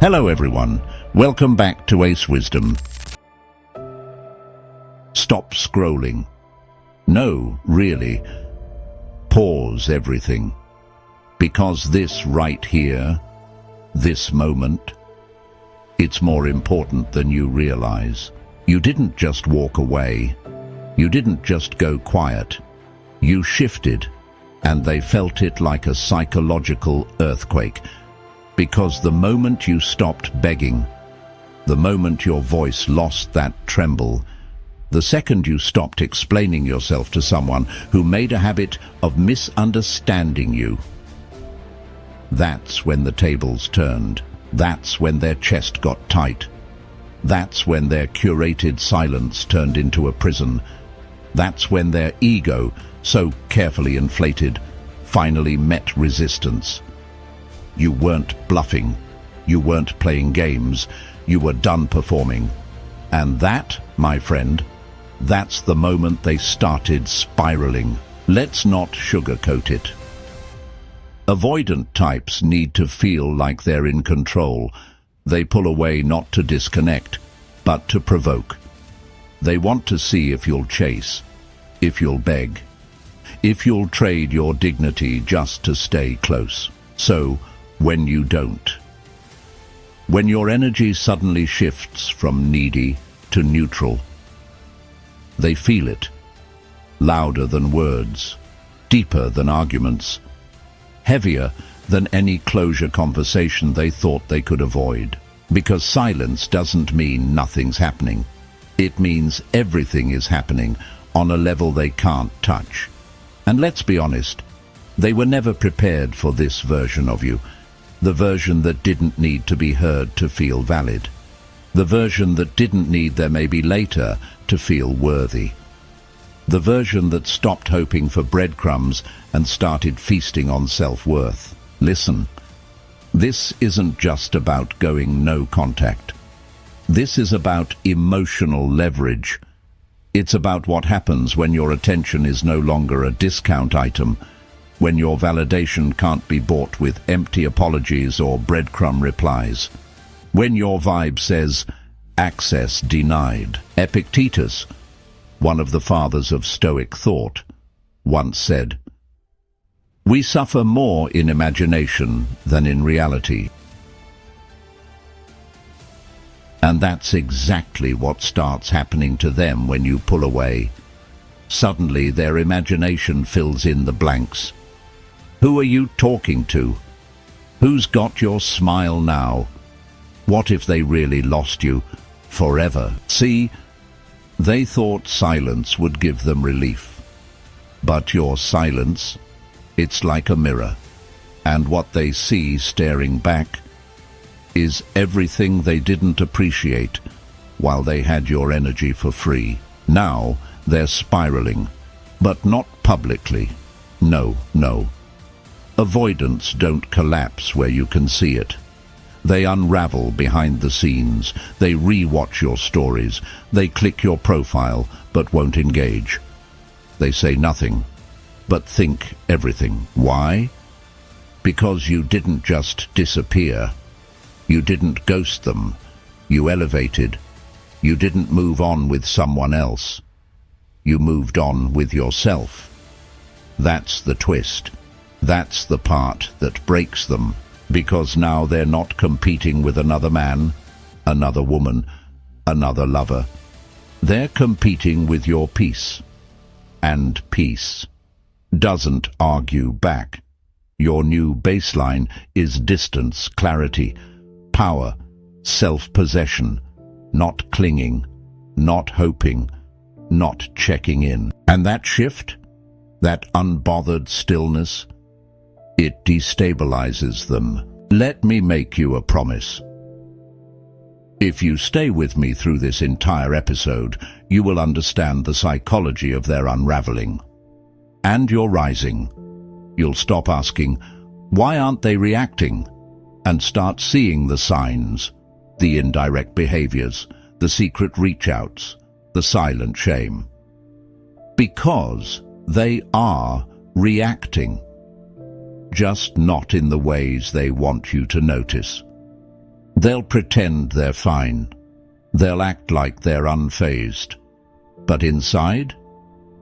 Hello everyone, welcome back to Ace Wisdom. Stop scrolling. No, really. Pause everything. Because this right here, this moment, it's more important than you realize. You didn't just walk away. You didn't just go quiet. You shifted, and they felt it like a psychological earthquake. Because the moment you stopped begging, the moment your voice lost that tremble, the second you stopped explaining yourself to someone who made a habit of misunderstanding you, that's when the tables turned. That's when their chest got tight. That's when their curated silence turned into a prison. That's when their ego, so carefully inflated, finally met resistance. You weren't bluffing. You weren't playing games. You were done performing. And that, my friend, that's the moment they started spiraling. Let's not sugarcoat it. Avoidant types need to feel like they're in control. They pull away not to disconnect, but to provoke. They want to see if you'll chase, if you'll beg, if you'll trade your dignity just to stay close. So, when you don't, when your energy suddenly shifts from needy to neutral, they feel it, louder than words, deeper than arguments, heavier than any closure conversation they thought they could avoid. Because silence doesn't mean nothing's happening. It means everything is happening on a level they can't touch. And let's be honest, they were never prepared for this version of you. The version that didn't need to be heard to feel valid. The version that didn't need their maybe later to feel worthy. The version that stopped hoping for breadcrumbs and started feasting on self-worth. Listen, this isn't just about going no contact. This is about emotional leverage. It's about what happens when your attention is no longer a discount item, when your validation can't be bought with empty apologies or breadcrumb replies. When your vibe says, access denied. Epictetus, one of the fathers of Stoic thought, once said, "We suffer more in imagination than in reality." And that's exactly what starts happening to them when you pull away. Suddenly their imagination fills in the blanks. Who are you talking to? Who's got your smile now? What if they really lost you forever? See, they thought silence would give them relief. But your silence, it's like a mirror. And what they see staring back is everything they didn't appreciate while they had your energy for free. Now they're spiraling, but not publicly. No. Avoidants don't collapse where you can see it. They unravel behind the scenes. They re-watch your stories. They click your profile, but won't engage. They say nothing, but think everything. Why? Because you didn't just disappear. You didn't ghost them. You elevated. You didn't move on with someone else. You moved on with yourself. That's the twist. That's the part that breaks them, because now they're not competing with another man, another woman, another lover. They're competing with your peace. And peace doesn't argue back. Your new baseline is distance, clarity, power, self-possession, not clinging, not hoping, not checking in. And that shift, that unbothered stillness, it destabilizes them. Let me make you a promise. If you stay with me through this entire episode, you will understand the psychology of their unraveling. And your rising. You'll stop asking, why aren't they reacting? And start seeing the signs, the indirect behaviors, the secret reach-outs, the silent shame. Because they are reacting. Just not in the ways they want you to notice. They'll pretend they're fine. They'll act like they're unfazed. But inside,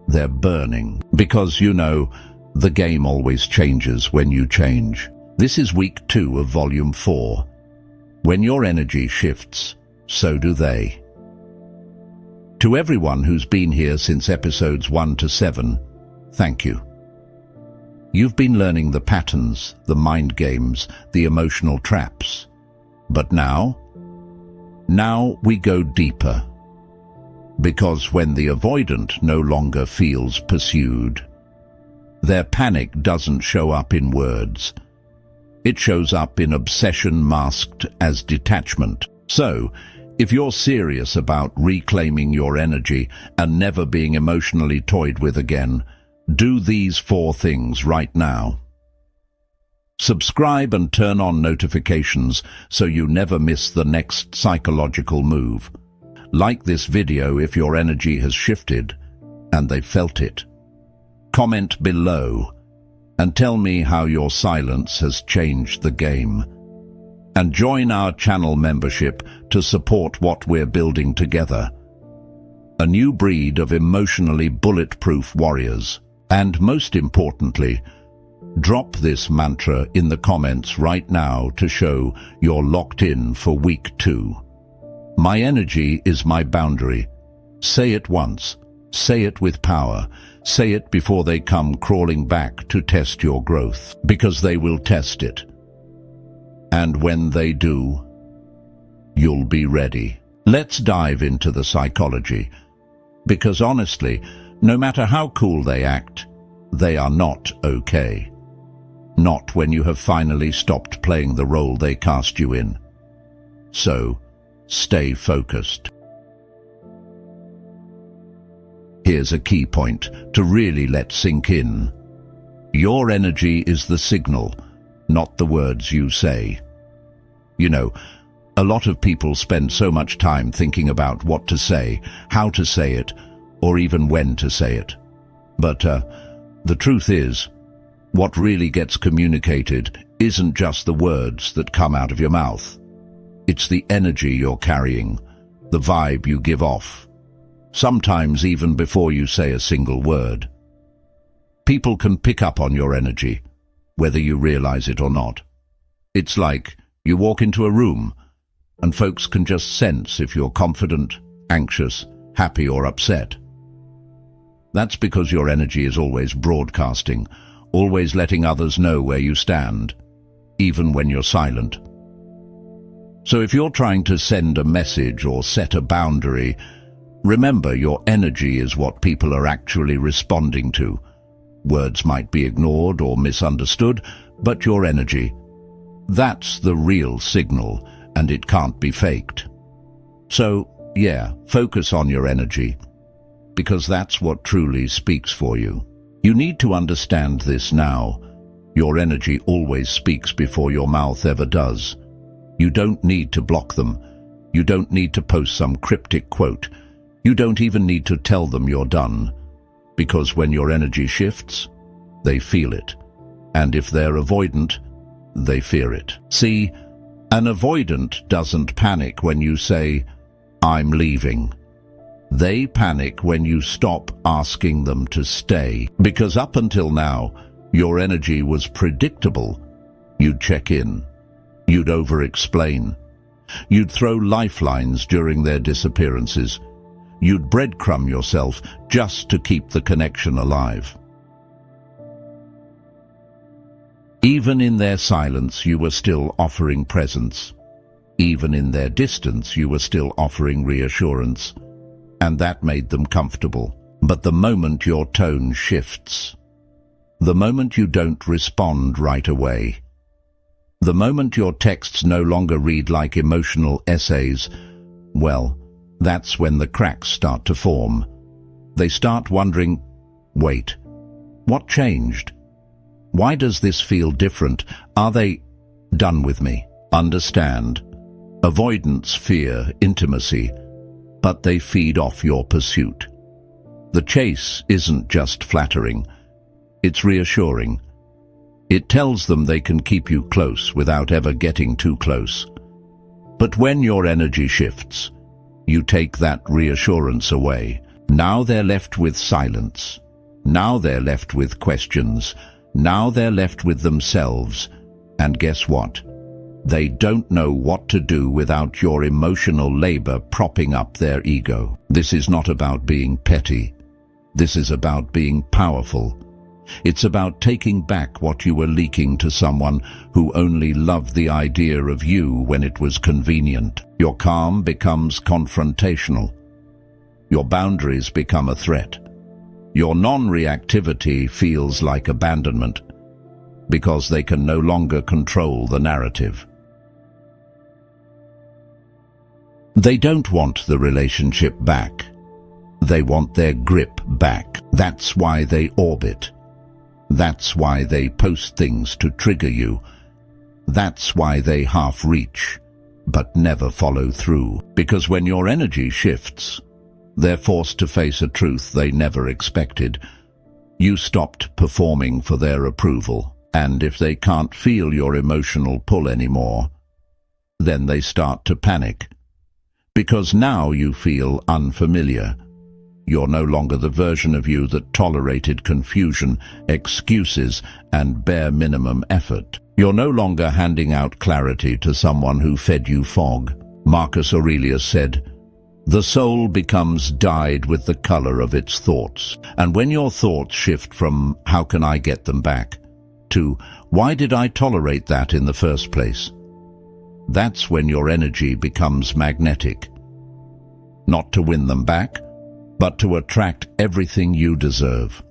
they're burning. Because, you know, the game always changes when you change. This is week 2 of volume 4. When your energy shifts, so do they. To everyone who's been here since episodes 1 to 7, thank you. You've been learning the patterns, the mind games, the emotional traps. But now we go deeper. Because when the avoidant no longer feels pursued, their panic doesn't show up in words. It shows up in obsession masked as detachment. So, if you're serious about reclaiming your energy and never being emotionally toyed with again, do these 4 things right now. Subscribe and turn on notifications so you never miss the next psychological move. Like this video if your energy has shifted and they felt it. Comment below and tell me how your silence has changed the game. And join our channel membership to support what we're building together. A new breed of emotionally bulletproof warriors. And most importantly, drop this mantra in the comments right now to show you're locked in for week 2. My energy is my boundary. Say it once. Say it with power. Say it before they come crawling back to test your growth, because they will test it. And when they do, you'll be ready. Let's dive into the psychology, because honestly, no matter how cool they act, they are not okay. Not when you have finally stopped playing the role they cast you in. So, stay focused. Here's a key point to really let sink in. Your energy is the signal, not the words you say. You know, a lot of people spend so much time thinking about what to say, how to say it, or even when to say it. But the truth is, what really gets communicated isn't just the words that come out of your mouth. It's the energy you're carrying, the vibe you give off. Sometimes even before you say a single word. People can pick up on your energy, whether you realize it or not. It's like you walk into a room, and folks can just sense if you're confident, anxious, happy or upset. That's because your energy is always broadcasting, always letting others know where you stand, even when you're silent. So if you're trying to send a message or set a boundary, remember your energy is what people are actually responding to. Words might be ignored or misunderstood, but your energy, that's the real signal, and it can't be faked. So, yeah, focus on your energy, because that's what truly speaks for you. You need to understand this now. Your energy always speaks before your mouth ever does. You don't need to block them. You don't need to post some cryptic quote. You don't even need to tell them you're done. Because when your energy shifts, they feel it. And if they're avoidant, they fear it. See, an avoidant doesn't panic when you say, "I'm leaving." They panic when you stop asking them to stay. Because up until now, your energy was predictable. You'd check in. You'd over-explain. You'd throw lifelines during their disappearances. You'd breadcrumb yourself just to keep the connection alive. Even in their silence, you were still offering presence. Even in their distance, you were still offering reassurance. And that made them comfortable. But the moment your tone shifts, the moment you don't respond right away, the moment your texts no longer read like emotional essays, well, that's when the cracks start to form. They start wondering, wait, what changed? Why does this feel different? Are they done with me? Understand, avoidance fear intimacy, but they feed off your pursuit. The chase isn't just flattering, it's reassuring. It tells them they can keep you close without ever getting too close. But when your energy shifts, you take that reassurance away. Now they're left with silence. Now they're left with questions. Now they're left with themselves. And guess what? They don't know what to do without your emotional labor propping up their ego. This is not about being petty. This is about being powerful. It's about taking back what you were leaking to someone who only loved the idea of you when it was convenient. Your calm becomes confrontational. Your boundaries become a threat. Your non-reactivity feels like abandonment because they can no longer control the narrative. They don't want the relationship back. They want their grip back. That's why they orbit. That's why they post things to trigger you. That's why they half reach, but never follow through. Because when your energy shifts, they're forced to face a truth they never expected. You stopped performing for their approval. And if they can't feel your emotional pull anymore, then they start to panic. Because now you feel unfamiliar. You're no longer the version of you that tolerated confusion, excuses, and bare minimum effort. You're no longer handing out clarity to someone who fed you fog. Marcus Aurelius said, "The soul becomes dyed with the color of its thoughts." And when your thoughts shift from, "How can I get them back?" to, "Why did I tolerate that in the first place?" That's when your energy becomes magnetic. Not to win them back, but to attract everything you deserve.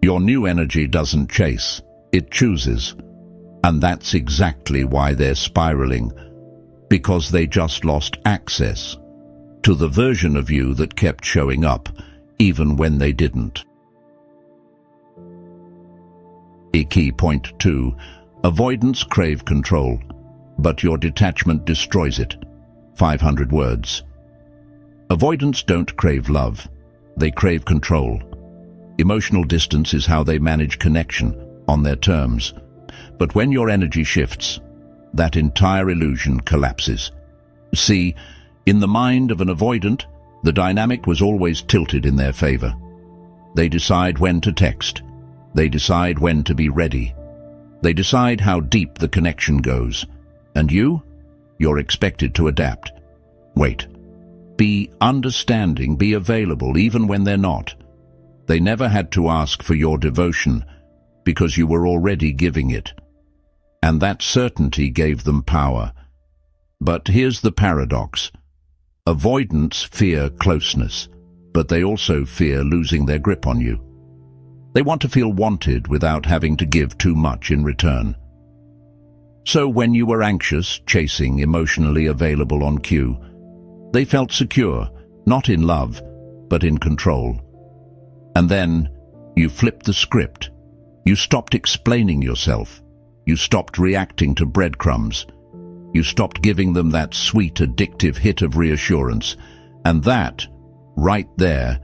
Your new energy doesn't chase, it chooses. And that's exactly why they're spiraling, because they just lost access to the version of you that kept showing up, even when they didn't. Key point 2. Avoidants crave control, but your detachment destroys it. 500 words. Avoidants don't crave love. They crave control. Emotional distance is how they manage connection, on their terms. But when your energy shifts, that entire illusion collapses. See, in the mind of an avoidant, the dynamic was always tilted in their favor. They decide when to text. They decide when to be ready. They decide how deep the connection goes. And you're expected to adapt. Wait. Be understanding, be available even when they're not. They never had to ask for your devotion because you were already giving it. And that certainty gave them power. But here's the paradox. Avoidants fear closeness, but they also fear losing their grip on you. They want to feel wanted without having to give too much in return. So when you were anxious, chasing, emotionally available on cue, they felt secure, not in love, but in control. And then you flipped the script. You stopped explaining yourself. You stopped reacting to breadcrumbs. You stopped giving them that sweet, addictive hit of reassurance. And that, right there,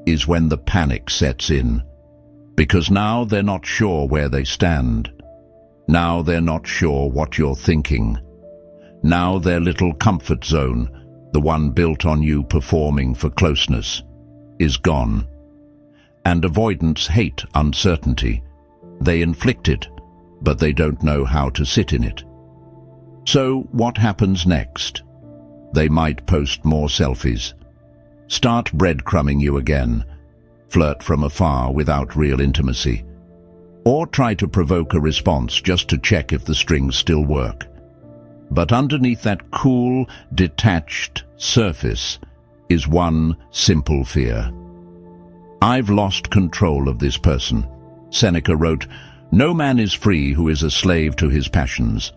is when the panic sets in. Because now they're not sure where they stand. Now they're not sure what you're thinking. Now their little comfort zone, the one built on you performing for closeness, is gone. And avoidants hate uncertainty. They inflict it, but they don't know how to sit in it. So what happens next? They might post more selfies, start breadcrumbing you again, flirt from afar without real intimacy, or try to provoke a response just to check if the strings still work. But underneath that cool, detached surface is one simple fear. I've lost control of this person. Seneca wrote, "No man is free who is a slave to his passions."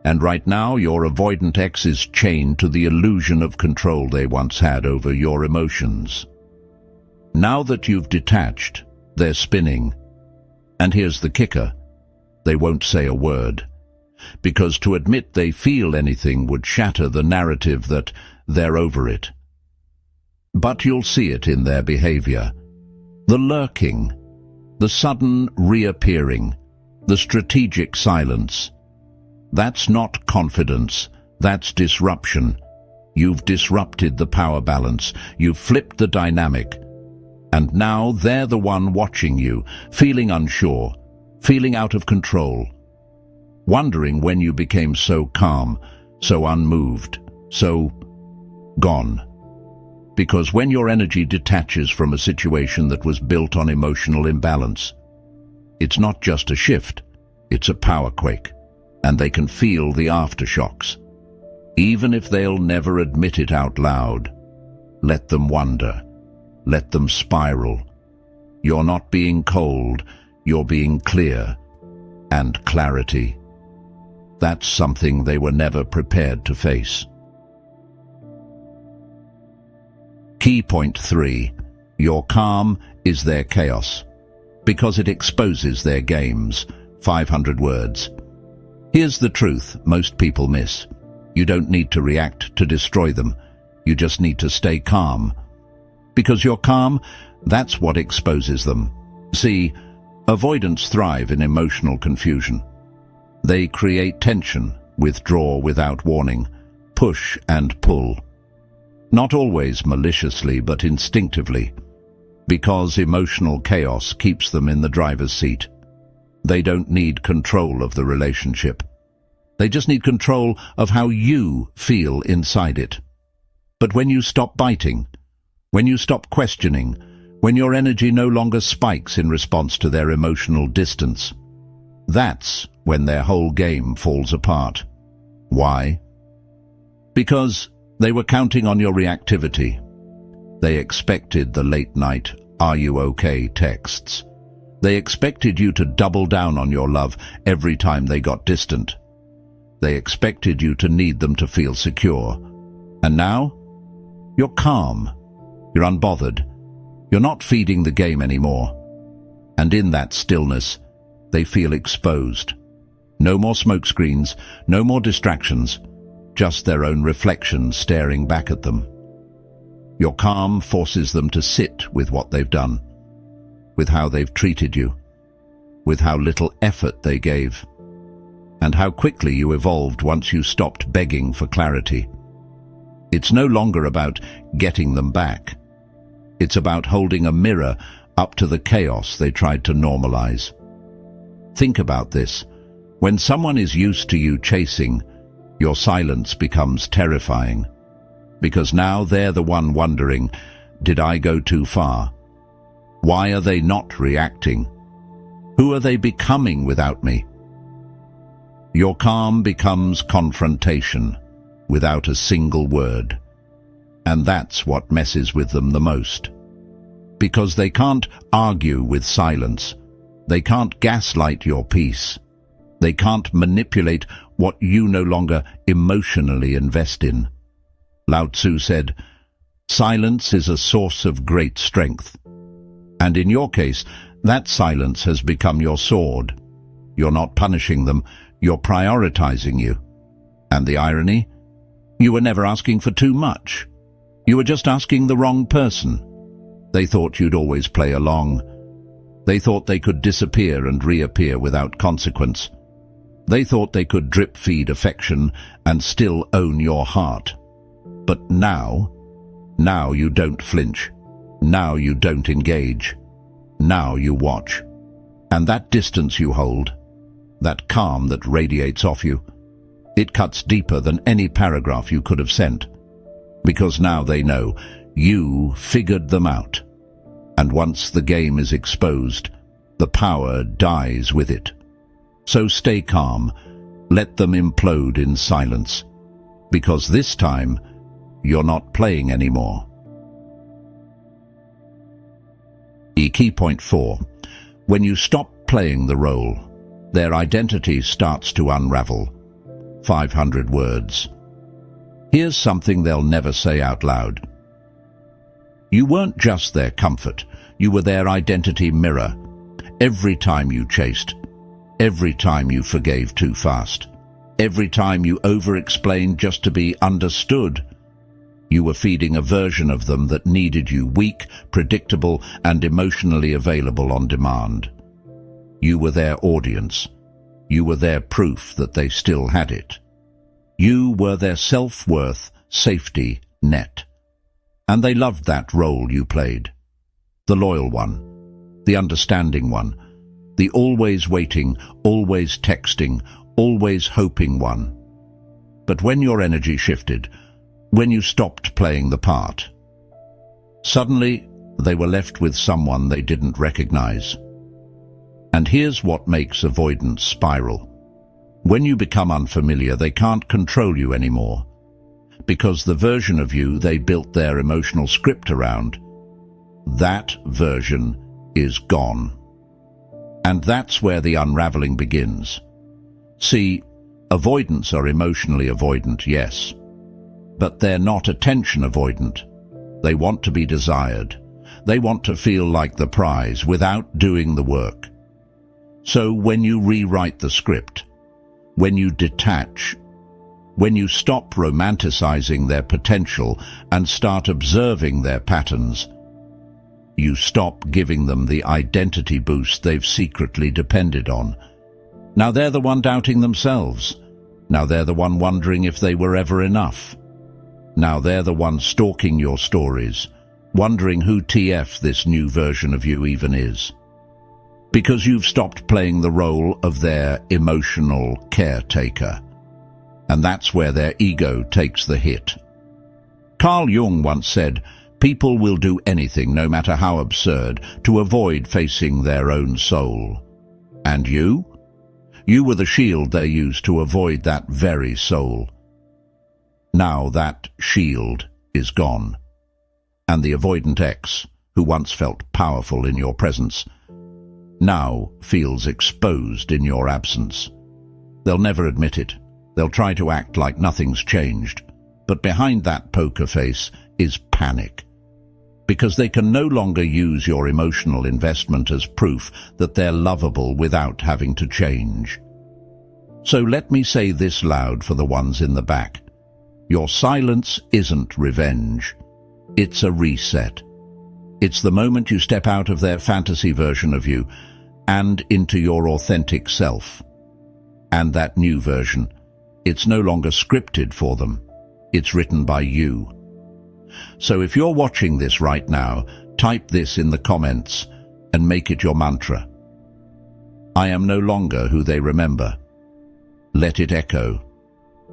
And right now your avoidant ex is chained to the illusion of control they once had over your emotions. Now that you've detached, they're spinning. And here's the kicker. They won't say a word. Because to admit they feel anything would shatter the narrative that they're over it. But you'll see it in their behavior. The lurking, the sudden reappearing, the strategic silence. That's not confidence, That's disruption. You've disrupted the power balance. You've flipped the dynamic. And now they're the one watching you, feeling unsure, feeling out of control, wondering when you became so calm, so unmoved, so gone. Because when your energy detaches from a situation that was built on emotional imbalance, it's not just a shift, it's a power quake, and they can feel the aftershocks. Even if they'll never admit it out loud, let them wonder, let them spiral. You're not being cold, you're being clear, and clarity. That's something they were never prepared to face. Key point 3. Your calm is their chaos, because it exposes their games. 500 words. Here's the truth most people miss. You don't need to react to destroy them. You just need to stay calm. Because you're calm, that's what exposes them. See, avoidants thrive in emotional confusion. They create tension, withdraw without warning, push and pull. Not always maliciously, but instinctively, because emotional chaos keeps them in the driver's seat. They don't need control of the relationship. They just need control of how you feel inside it. But when you stop biting, when you stop questioning, when your energy no longer spikes in response to their emotional distance, that's when their whole game falls apart. Why? Because they were counting on your reactivity. They expected the late-night, "Are you okay?" texts. They expected you to double down on your love every time they got distant. They expected you to need them to feel secure. And now, you're calm. You're unbothered. You're not feeding the game anymore. And in that stillness, they feel exposed. No more smokescreens, no more distractions, just their own reflections staring back at them. Your calm forces them to sit with what they've done, with how they've treated you, with how little effort they gave, and how quickly you evolved once you stopped begging for clarity. It's no longer about getting them back. It's about holding a mirror up to the chaos they tried to normalize. Think about this. When someone is used to you chasing, your silence becomes terrifying. Because now they're the one wondering, did I go too far? Why are they not reacting? Who are they becoming without me? Your calm becomes confrontation, without a single word. And that's what messes with them the most. Because they can't argue with silence. They can't gaslight your peace. They can't manipulate what you no longer emotionally invest in. Lao Tzu said, "Silence is a source of great strength." And in your case, that silence has become your sword. You're not punishing them, you're prioritizing you. And the irony? You were never asking for too much. You were just asking the wrong person. They thought you'd always play along. They thought they could disappear and reappear without consequence. They thought they could drip-feed affection and still own your heart. But now you don't flinch. Now you don't engage. Now you watch. And that distance you hold, that calm that radiates off you, it cuts deeper than any paragraph you could have sent. Because now they know you figured them out. And once the game is exposed, the power dies with it. So stay calm. Let them implode in silence. Because this time, you're not playing anymore. Key point 4. When you stop playing the role, their identity starts to unravel. 500 words. Here's something they'll never say out loud. You weren't just their comfort, you were their identity mirror. Every time you chased, every time you forgave too fast, every time you over-explained just to be understood, you were feeding a version of them that needed you weak, predictable, and emotionally available on demand. You were their audience. You were their proof that they still had it. You were their self-worth safety net. And they loved that role you played. The loyal one, the understanding one, the always waiting, always texting, always hoping one. But when your energy shifted, when you stopped playing the part, suddenly they were left with someone they didn't recognize. And here's what makes avoidance spiral. When you become unfamiliar, they can't control you anymore, because the version of you they built their emotional script around, that version is gone. And that's where the unraveling begins. See, avoidants are emotionally avoidant, yes, but they're not attention avoidant. They want to be desired. They want to feel like the prize without doing the work. So when you rewrite the script, when you detach, when you stop romanticizing their potential and start observing their patterns, you stop giving them the identity boost they've secretly depended on. Now they're the one doubting themselves. Now they're the one wondering if they were ever enough. Now they're the one stalking your stories, wondering who TF this new version of you even is. Because you've stopped playing the role of their emotional caretaker. And that's where their ego takes the hit. Carl Jung once said, "People will do anything, no matter how absurd, to avoid facing their own soul." And you? You were the shield they used to avoid that very soul. Now that shield is gone. And the avoidant ex, who once felt powerful in your presence, now feels exposed in your absence. They'll never admit it. They'll try to act like nothing's changed. But behind that poker face is panic. Because they can no longer use your emotional investment as proof that they're lovable without having to change. So let me say this loud for the ones in the back. Your silence isn't revenge. It's a reset. It's the moment you step out of their fantasy version of you and into your authentic self. And that new version, it's no longer scripted for them. It's written by you. So if you're watching this right now, type this in the comments and make it your mantra. I am no longer who they remember. Let it echo.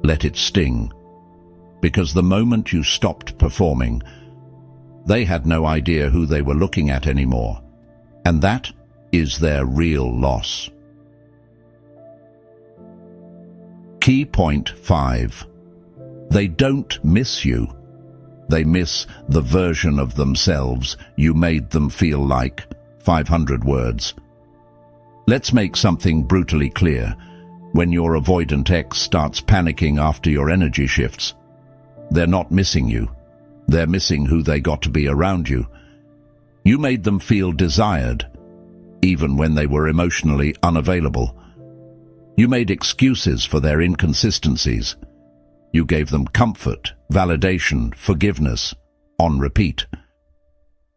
Let it sting. Because the moment you stopped performing, they had no idea who they were looking at anymore. And that is their real loss. Key point 5. They don't miss you. They miss the version of themselves you made them feel like. 500 words. Let's make something brutally clear. When your avoidant ex starts panicking after your energy shifts, they're not missing you. They're missing who they got to be around you. You made them feel desired, even when they were emotionally unavailable. You made excuses for their inconsistencies. You gave them comfort, validation, forgiveness, on repeat.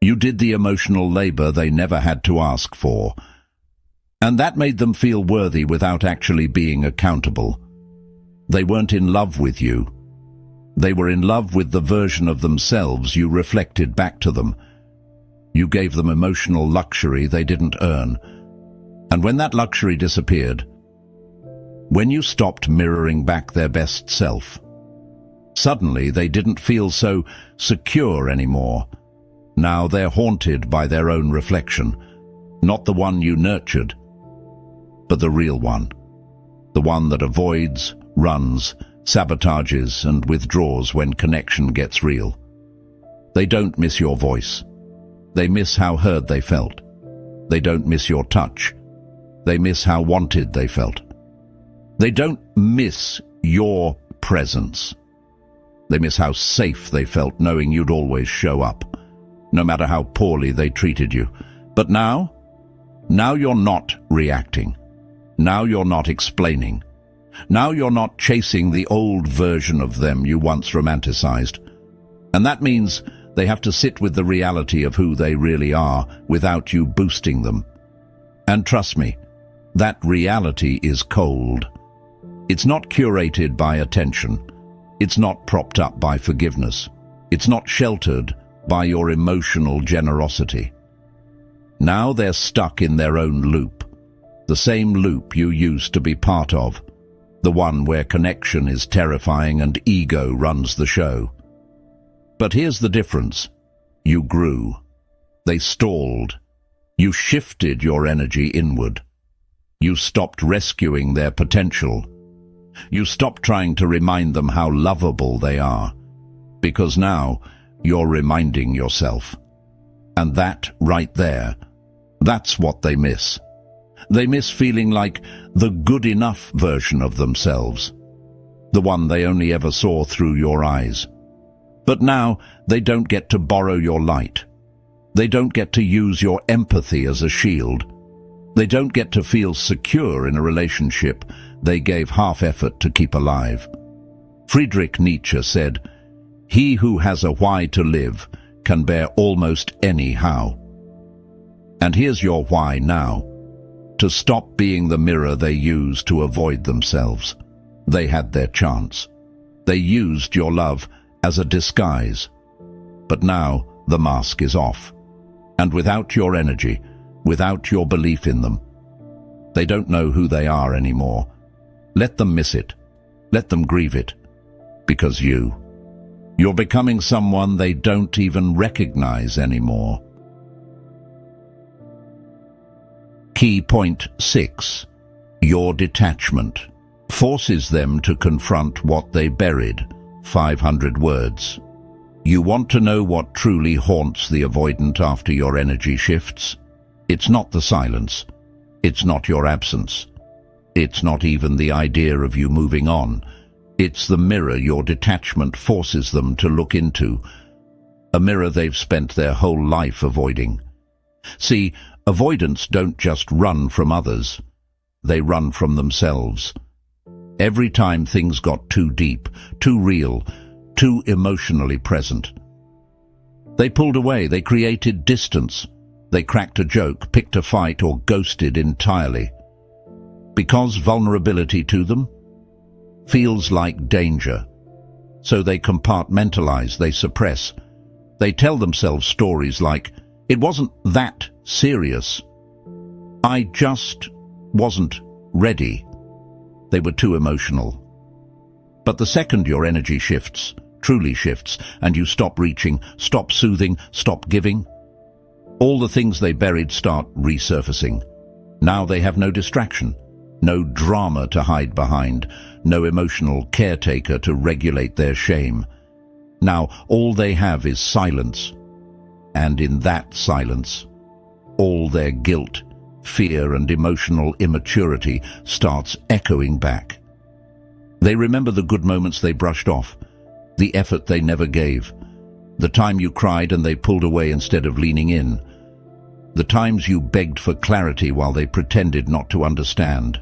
You did the emotional labor they never had to ask for. And that made them feel worthy without actually being accountable. They weren't in love with you. They were in love with the version of themselves you reflected back to them. You gave them emotional luxury they didn't earn. And when that luxury disappeared, when you stopped mirroring back their best self, suddenly they didn't feel so secure anymore. Now they're haunted by their own reflection, not the one you nurtured, but the real one, the one that avoids, runs, sabotages and withdraws when connection gets real. They don't miss your voice. They miss how heard they felt. They don't miss your touch. They miss how wanted they felt. They don't miss your presence. They miss how safe they felt knowing you'd always show up, no matter how poorly they treated you. But now you're not reacting. Now you're not explaining. Now you're not chasing the old version of them you once romanticized. And that means they have to sit with the reality of who they really are without you boosting them. And trust me, that reality is cold. It's not curated by attention. It's not propped up by forgiveness. It's not sheltered by your emotional generosity. Now they're stuck in their own loop, the same loop you used to be part of, the one where connection is terrifying and ego runs the show. But here's the difference. You grew. They stalled. You shifted your energy inward. You stopped rescuing their potential. You stopped trying to remind them how lovable they are, because now you're reminding yourself. And that right there, that's what they miss. They miss feeling like the good enough version of themselves, the one they only ever saw through your eyes. But now they don't get to borrow your light. They don't get to use your empathy as a shield. They don't get to feel secure in a relationship they gave half effort to keep alive. Friedrich Nietzsche said, "He who has a why to live can bear almost any how." And here's your why now. To stop being the mirror they use to avoid themselves. They had their chance. They used your love as a disguise. But now the mask is off. And without your energy, without your belief in them, they don't know who they are anymore. Let them miss it. Let them grieve it. Because you're becoming someone they don't even recognize anymore. Key point 6. Your detachment forces them to confront what they buried. 500 words. You want to know what truly haunts the avoidant after your energy shifts? It's not the silence. It's not your absence. It's not even the idea of you moving on. It's the mirror your detachment forces them to look into. A mirror they've spent their whole life avoiding. See, avoidants don't just run from others. They run from themselves. Every time things got too deep, too real, too emotionally present, they pulled away, they created distance. They cracked a joke, picked a fight, or ghosted entirely. Because vulnerability to them feels like danger. So they compartmentalize, they suppress. They tell themselves stories like, "It wasn't that serious. I just wasn't ready." They were too emotional. But the second your energy shifts, truly shifts, and you stop reaching, stop soothing, stop giving, all the things they buried start resurfacing. Now they have no distraction, no drama to hide behind, no emotional caretaker to regulate their shame. Now all they have is silence. And in that silence, all their guilt, fear, and emotional immaturity starts echoing back. They remember the good moments they brushed off, the effort they never gave, the time you cried and they pulled away instead of leaning in, the times you begged for clarity while they pretended not to understand.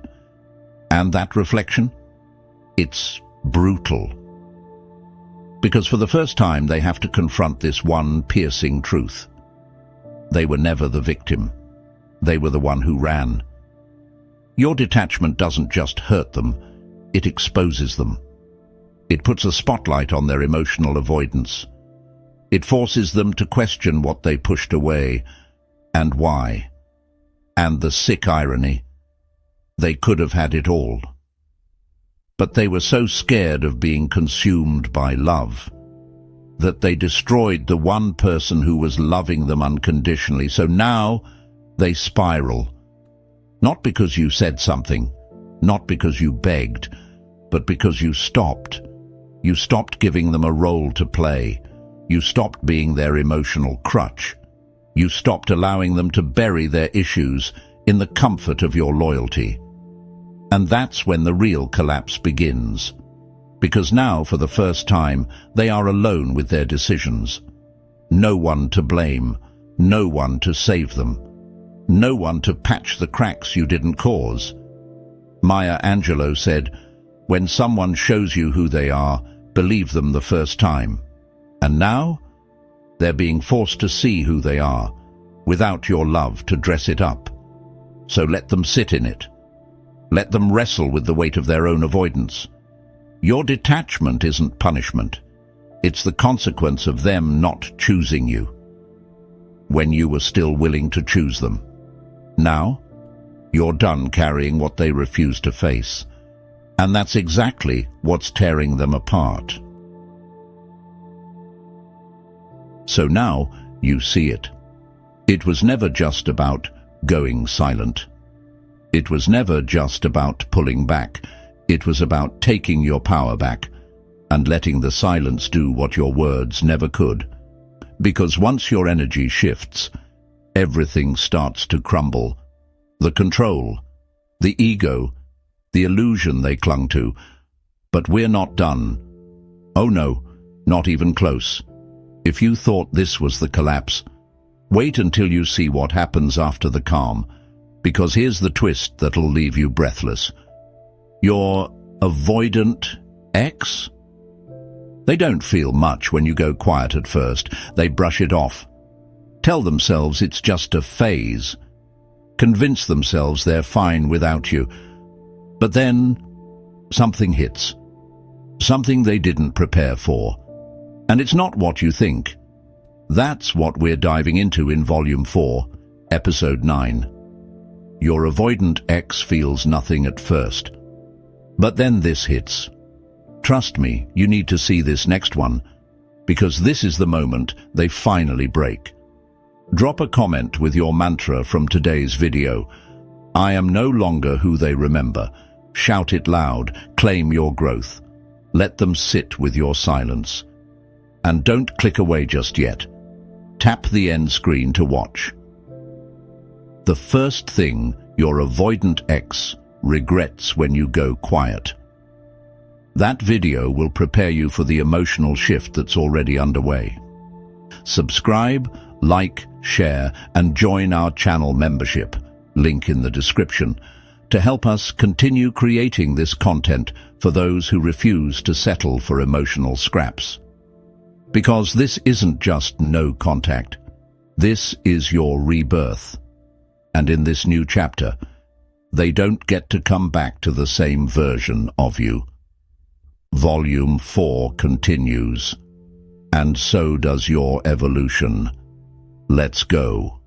And that reflection? It's brutal. Because for the first time they have to confront this one piercing truth. They were never the victim. They were the one who ran. Your detachment doesn't just hurt them, it exposes them. It puts a spotlight on their emotional avoidance. It forces them to question what they pushed away and why. And the sick irony, they could have had it all. But they were so scared of being consumed by love that they destroyed the one person who was loving them unconditionally. So now they spiral. Not because you said something, not because you begged, but because you stopped. You stopped giving them a role to play. You stopped being their emotional crutch. You stopped allowing them to bury their issues in the comfort of your loyalty. And that's when the real collapse begins. Because now, for the first time, they are alone with their decisions. No one to blame, no one to save them, no one to patch the cracks you didn't cause. Maya Angelou said, "When someone shows you who they are, believe them the first time." And now, they're being forced to see who they are, without your love to dress it up. So let them sit in it. Let them wrestle with the weight of their own avoidance. Your detachment isn't punishment. It's the consequence of them not choosing you, when you were still willing to choose them. Now, you're done carrying what they refuse to face, and that's exactly what's tearing them apart. So now you see it. It was never just about going silent. It was never just about pulling back. It was about taking your power back and letting the silence do what your words never could. Because once your energy shifts, everything starts to crumble. The control, the ego, the illusion they clung to. But we're not done. Oh no, not even close. If you thought this was the collapse, wait until you see what happens after the calm, because here's the twist that'll leave you breathless. Your avoidant ex? They don't feel much when you go quiet at first. They brush it off. Tell themselves it's just a phase. Convince themselves they're fine without you. But then something hits. Something they didn't prepare for. And it's not what you think. That's what we're diving into in Volume 4, Episode 9. Your avoidant ex feels nothing at first. But then this hits. Trust me, you need to see this next one, because this is the moment they finally break. Drop a comment with your mantra from today's video. I am no longer who they remember. Shout it loud, claim your growth. Let them sit with your silence. And don't click away just yet. Tap the end screen to watch. The first thing your avoidant ex regrets when you go quiet. That video will prepare you for the emotional shift that's already underway. Subscribe, like, share, and join our channel membership, link in the description, to help us continue creating this content for those who refuse to settle for emotional scraps. Because this isn't just no contact. This is your rebirth. And in this new chapter, they don't get to come back to the same version of you. Volume 4 continues, and so does your evolution. Let's go.